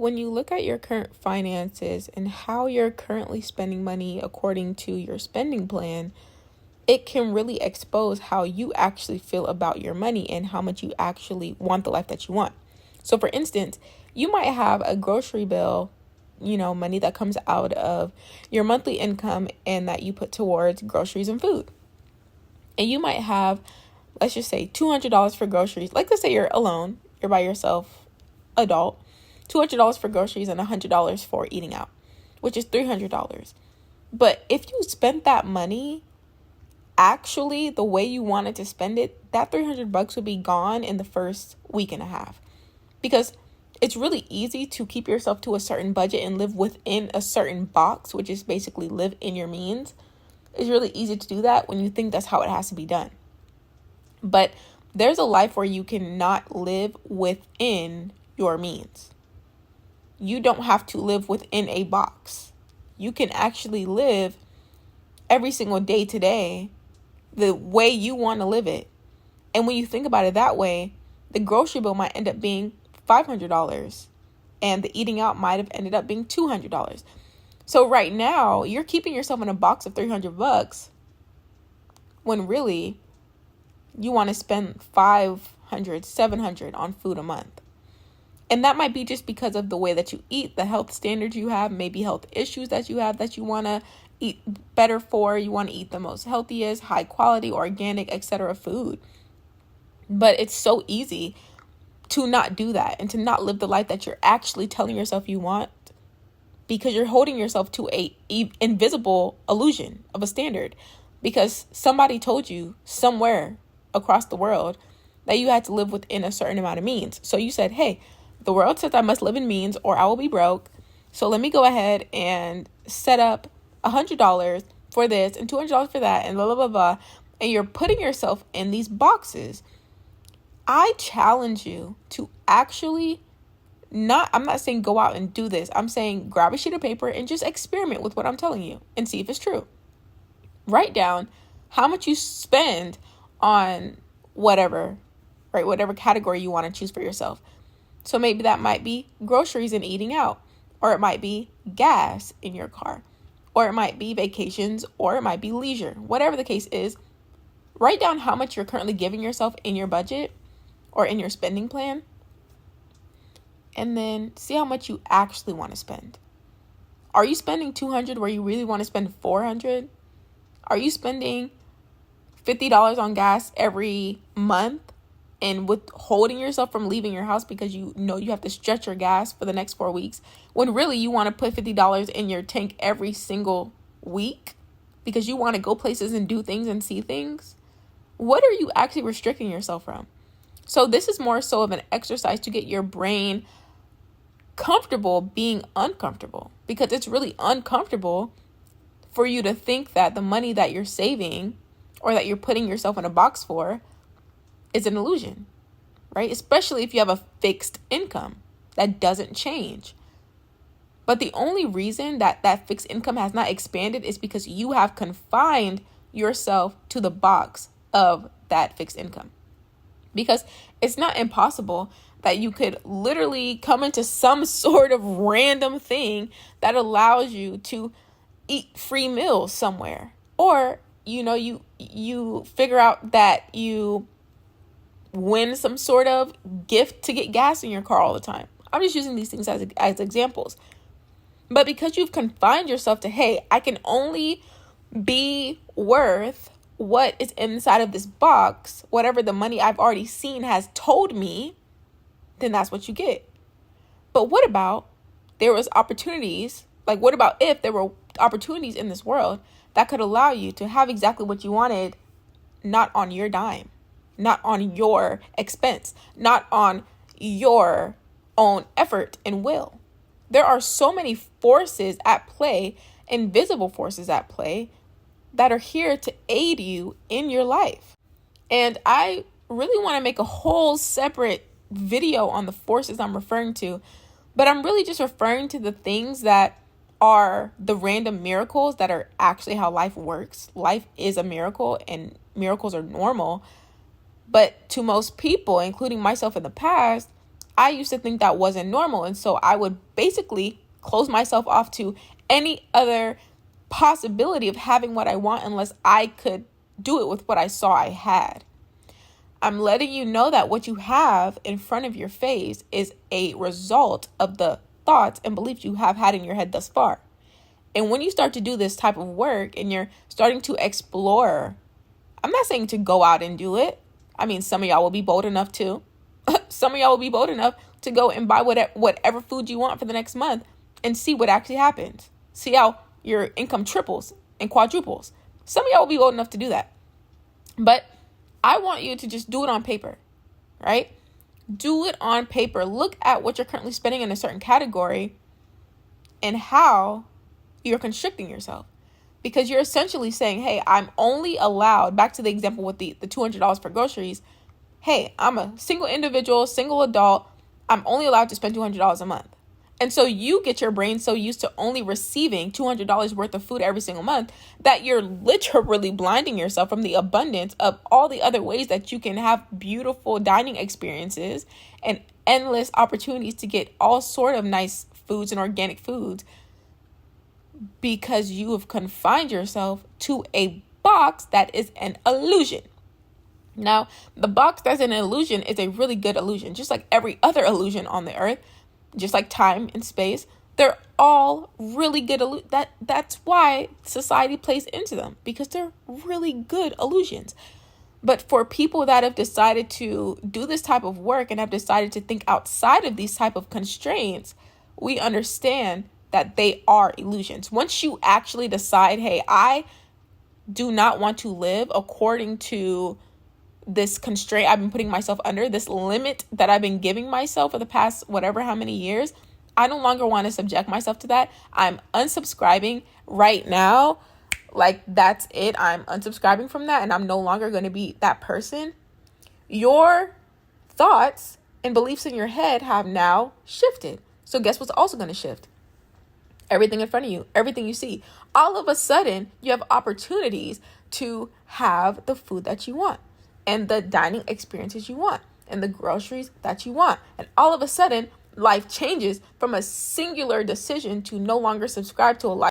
when you look at your current finances and how you're currently spending money according to your spending plan, it can really expose how you actually feel about your money and how much you actually want the life that you want. So for instance, you might have a grocery bill, money that comes out of your monthly income and that you put towards groceries and food. And you might have, let's just say $200 for groceries. Like, let's say you're alone, you're by yourself, adult, $200 for groceries and $100 for eating out, which is $300. But if you spent that money actually the way you wanted to spend it, that $300 would be gone in the first week and a half. Because it's really easy to keep yourself to a certain budget and live within a certain box, which is basically live in your means. It's really easy to do that when you think that's how it has to be done. But there's a life where you cannot live within your means. You don't have to live within a box. You can actually live every single day today the way you want to live it. And when you think about it that way, the grocery bill might end up being $500 and the eating out might have ended up being $200. So right now you're keeping yourself in a box of $300 when really you want to spend $500, $700 on food a month. And that might be just because of the way that you eat, the health standards you have, maybe health issues that you have that you want to eat better for. You want to eat the most healthiest, high quality, organic, etc. food. But it's so easy to not do that and to not live the life that you're actually telling yourself you want, because you're holding yourself to a invisible illusion of a standard, because somebody told you somewhere across the world that you had to live within a certain amount of means. So you said, hey, the world says I must live in means or I will be broke. So let me go ahead and set up $100 for this and $200 for that and blah, blah, blah, blah. And you're putting yourself in these boxes. I challenge you to actually I'm not saying go out and do this. I'm saying grab a sheet of paper and just experiment with what I'm telling you and see if it's true. Write down how much you spend on whatever, right? Whatever category you want to choose for yourself. So maybe that might be groceries and eating out, or it might be gas in your car, or it might be vacations, or it might be leisure. Whatever the case is, write down how much you're currently giving yourself in your budget or in your spending plan, and then see how much you actually want to spend. Are you spending $200 where you really want to spend $400? Are you spending $50 on gas every month and withholding yourself from leaving your house because you know you have to stretch your gas for the next 4 weeks, when really you want to put $50 in your tank every single week because you want to go places and do things and see things? What are you actually restricting yourself from? So this is more so of an exercise to get your brain comfortable being uncomfortable, because it's really uncomfortable for you to think that the money that you're saving or that you're putting yourself in a box for is an illusion, right? Especially if you have a fixed income that doesn't change. But the only reason that that fixed income has not expanded is because you have confined yourself to the box of that fixed income. Because it's not impossible that you could literally come into some sort of random thing that allows you to eat free meals somewhere. Or, you figure out that you win some sort of gift to get gas in your car all the time. I'm just using these things as examples. But because you've confined yourself to, hey, I can only be worth what is inside of this box, whatever the money I've already seen has told me, then that's what you get. But what about there was opportunities? Like, what about if there were opportunities in this world that could allow you to have exactly what you wanted, not on your dime, not on your expense, not on your own effort and will? There are so many forces at play, invisible forces at play, that are here to aid you in your life. And I really want to make a whole separate video on the forces I'm referring to, but I'm really just referring to the things that are the random miracles that are actually how life works. Life is a miracle and miracles are normal. But to most people, including myself in the past, I used to think that wasn't normal. And so I would basically close myself off to any other possibility of having what I want unless I could do it with what I saw I had. I'm letting you know that what you have in front of your face is a result of the thoughts and beliefs you have had in your head thus far. And when you start to do this type of work and you're starting to explore, I'm not saying to go out and do it. I mean, some of y'all will be bold enough to. Some of y'all will be bold enough to go and buy whatever food you want for the next month and see what actually happens. See how your income triples and quadruples. Some of y'all will be bold enough to do that. But I want you to just do it on paper, right? Do it on paper. Look at what you're currently spending in a certain category and how you're constricting yourself. Because you're essentially saying, hey, I'm only allowed, back to the example with the $200 for groceries. Hey, I'm a single individual, single adult. I'm only allowed to spend $200 a month. And so you get your brain so used to only receiving $200 worth of food every single month that you're literally blinding yourself from the abundance of all the other ways that you can have beautiful dining experiences and endless opportunities to get all sort of nice foods and organic foods, because you have confined yourself to a box that is an illusion. Now, the box that's an illusion is a really good illusion, just like every other illusion on the earth. Just like time and space, they're all really good. That's why society plays into them, because they're really good illusions. But for people that have decided to do this type of work and have decided to think outside of these type of constraints, we understand that they are illusions. Once you actually decide, hey, I do not want to live according to this constraint I've been putting myself under, this limit that I've been giving myself for the past whatever how many years, I no longer want to subject myself to that. I'm unsubscribing right now. Like, that's it. I'm unsubscribing from that, and I'm no longer going to be that person. Your thoughts and beliefs in your head have now shifted. So guess what's also going to shift? Everything in front of you, everything you see. All of a sudden, you have opportunities to have the food that you want, and the dining experiences you want, and the groceries that you want. And all of a sudden, life changes from a singular decision to no longer subscribe to a life